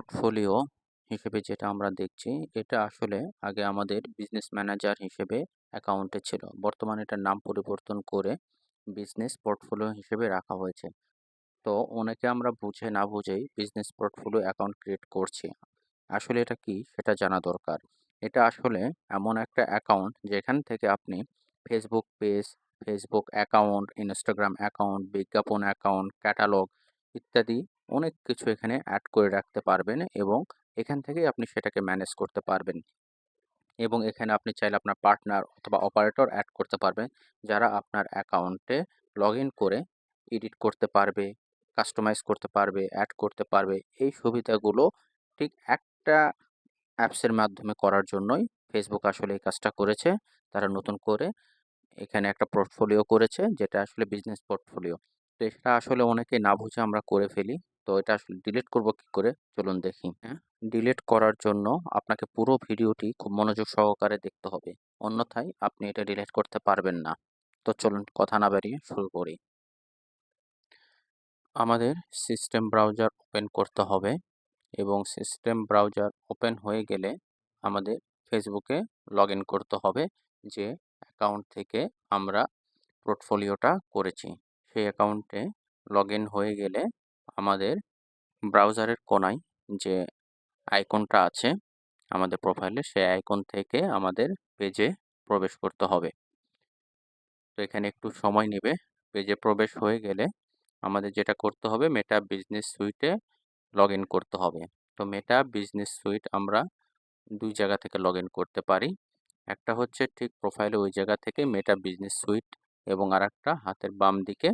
Portfolio হিসেবে যেটা আমরা দেখছি, এটা আসলে আগে আমাদের বিজনেস ম্যানেজার হিসেবে অ্যাকাউন্টে ছিল। বর্তমানে এটার নাম পরিবর্তন করে বিজনেস পোর্টফোলিও হিসেবে রাখা হয়েছে। তো অনেকে আমরা বুঝে না বুঝেই বিজনেস পোর্টফোলিও অ্যাকাউন্ট ক্রিয়েট করছি। আসলে এটা কি সেটা জানা দরকার। এটা আসলে এমন একটা অ্যাকাউন্ট যেখান থেকে আপনি Facebook page, Facebook account, Instagram account, বিজ্ঞাপন অ্যাকাউন্ট, ক্যাটালগ ইত্যাদি অনেক কিছু এখানে অ্যাড করে রাখতে পারবেন এবং এখান থেকেই আপনি সেটাকে ম্যানেজ করতে পারবেন। এবং এখানে আপনি চাইলে আপনার পার্টনার অথবা অপারেটর অ্যাড করতে পারবেন, যারা আপনার অ্যাকাউন্টে লগ ইন করে এডিট করতে পারবে, কাস্টমাইজ করতে পারবে, অ্যাড করতে পারবে। এই সুবিধাগুলো ঠিক একটা অ্যাপসের মাধ্যমে করার জন্যই ফেসবুক আসলে এই কাজটা করেছে। তারা নতুন করে এখানে একটা পোর্টফোলিও করেছে, যেটা আসলে বিজনেস পোর্টফোলিও। তো এটা আসলে অনেকে না বুঝে আমরা করে ফেলি। তো এটা আসলে ডিলিট করব কি করে, চলুন দেখি। হ্যাঁ, ডিলিট করার জন্য আপনাকে পুরো ভিডিওটি খুব মনোযোগ সহকারে দেখতে হবে, অন্যথায় আপনি এটা ডিলিট করতে পারবেন না। তো চলুন কথা না বাড়িয়ে শুরু করি। আমাদের সিস্টেম ব্রাউজার ওপেন করতে হবে এবং সিস্টেম ব্রাউজার ওপেন হয়ে গেলে আমাদের ফেসবুকে লগ ইন করতে হবে, যে অ্যাকাউন্ট থেকে আমরা পোর্টফোলিওটা করেছি। সেই অ্যাকাউন্টে লগ ইন হয়ে গেলে আমাদের ব্রাউজারের কোনায় যে আইকনটা আছে আমাদের প্রোফাইলে, সেই আইকন থেকে আমাদের পেজে প্রবেশ করতে হবে। তো এখানে একটু সময় নেবে। পেজে প্রবেশ হয়ে গেলে আমাদের যেটা করতে হবে, মেটা বিজনেস সুইটে লগ ইন করতে হবে। তো মেটা বিজনেস সুইট আমরা ২ জায়গা থেকে লগ ইন করতে পারি। একটা হচ্ছে ঠিক প্রোফাইলে ওই জায়গা থেকে মেটা বিজনেস সুইট, এবং আরেকটা হাতের বাম দিকে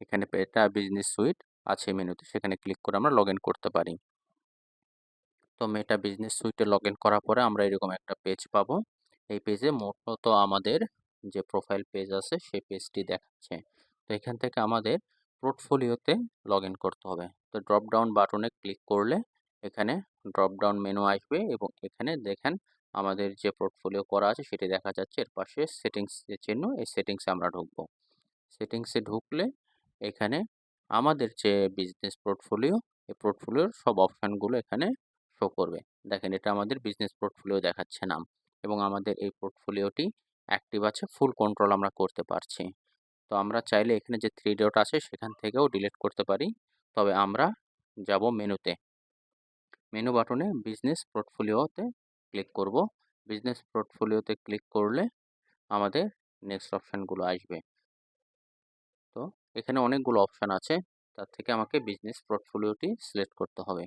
এখানে মেটা বিজনেস সুইট আছে মেনুতে, সেখানে ক্লিক করে আমরা লগ ইন করতে পারি। তো মেটা বিজনেস সুইটে লগ ইন করার পরে আমরা এরকম একটা পেজ পাবো। এই পেজে মূলত আমাদের যে প্রোফাইল পেজ আছে সেই পেজটি দেখাচ্ছে। তো এখান থেকে আমাদের পোর্টফোলিওতে লগ ইন করতে হবে। তো ড্রপ ডাউন বাটনে ক্লিক করলে এখানে ড্রপ ডাউন মেনু আসবে এবং এখানে দেখেন আমাদের যে পোর্টফোলিও করা আছে সেটি দেখা যাচ্ছে। এর পাশে সেটিংস যে চিহ্ন, এই সেটিংসে আমরা ঢুকবো। সেটিংসে ঢুকলে এখানে আমাদের যে বিজনেস পোর্টফোলিও, এই পোর্টফোলিওর সব অপশানগুলো এখানে শো করবে। দেখেন, এটা আমাদের বিজনেস পোর্টফোলিও দেখাচ্ছে নাম, এবং আমাদের এই পোর্টফোলিওটি অ্যাক্টিভ আছে, ফুল কন্ট্রোল আমরা করতে পারছি। তো আমরা চাইলে এখানে যে 3 ডট আছে সেখান থেকেও ডিলিট করতে পারি। তবে আমরা যাব মেনুতে। মেনু বাটনে বিজনেস পোর্টফোলিওতে ক্লিক করব। বিজনেস পোর্টফোলিওতে ক্লিক করলে আমাদের নেক্সট অপশানগুলো আসবে। তো এখানে অনেকগুলো অপশান আছে, তার থেকে আমাকে বিজনেস পোর্টফোলিওটি সিলেক্ট করতে হবে।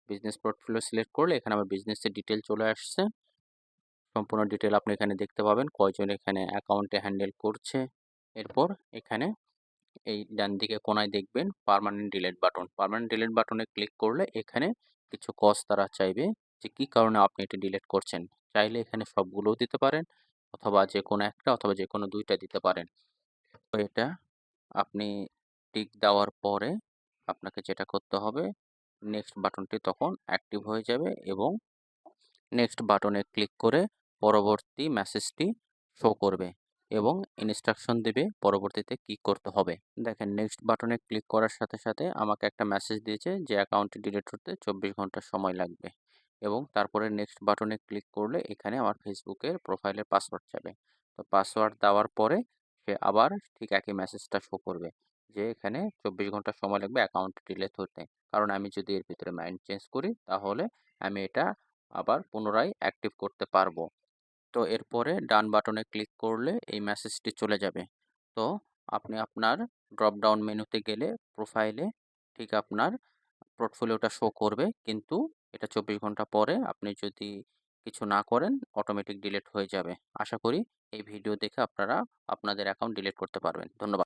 বিজনেস পোর্টফোলিও সিলেক্ট করলে এখানে আমার বিজনেসের ডিটেল চলে আসছে। সম্পূর্ণ ডিটেল আপনি এখানে দেখতে পাবেন, কয়জন এখানে অ্যাকাউন্টে হ্যান্ডেল করছে। এরপর এখানে এই ডান দিকে কোনায় দেখবেন permanent delete button. Permanent delete বাটনে ক্লিক করলে এখানে কিছু কজ তারা চাইবে, যে কী কারণে আপনি এটা ডিলিট করছেন। চাইলে এখানে সবগুলোও দিতে পারেন, অথবা যে কোনো একটা অথবা যে কোনো 2টা দিতে পারেন। তো এটা আপনি টিক দেওয়ার পরে আপনাকে যেটা করতে হবে, নেক্সট বাটনটি তখন অ্যাক্টিভ হয়ে যাবে এবং নেক্সট বাটনে ক্লিক করে পরবর্তী মেসেজটি শো করবে এবং ইনস্ট্রাকশন দেবে পরবর্তীতে কী করতে হবে। দেখেন, নেক্সট বাটনে ক্লিক করার সাথে সাথে আমাকে একটা মেসেজ দিয়েছে যে অ্যাকাউন্টটি ডিলিট হতে 24 ঘন্টা সময় লাগবে, এবং তারপরে নেক্সট বাটনে ক্লিক করলে এখানে আমার ফেসবুকের প্রোফাইলের পাসওয়ার্ড চাবে। তো পাসওয়ার্ড দেওয়ার পরে সে আবার ঠিক একই মেসেজটা শো করবে যে এখানে 24 ঘন্টা সময় লাগবে অ্যাকাউন্ট ডিলিট হতে। কারণ আমি যদি এর ভিতরে মাইন্ড চেঞ্জ করি তাহলে আমি এটা আবার পুনরায় অ্যাক্টিভ করতে পারবো। তো এরপরে ডান বাটনে ক্লিক করলে এই মেসেজটি চলে যাবে। তো আপনি আপনার ড্রপ ডাউন মেনুতে গেলে প্রোফাইলে ঠিক আপনার পোর্টফোলিওটা শো করবে, কিন্তু এটা 24 ঘন্টা পরে আপনি যদি কিছু না করেন অটোমেটিক ডিলিট হয়ে যাবে। আশা করি এই ভিডিও দেখে আপনারা আপনাদের অ্যাকাউন্ট ডিলিট করতে পারবেন। ধন্যবাদ।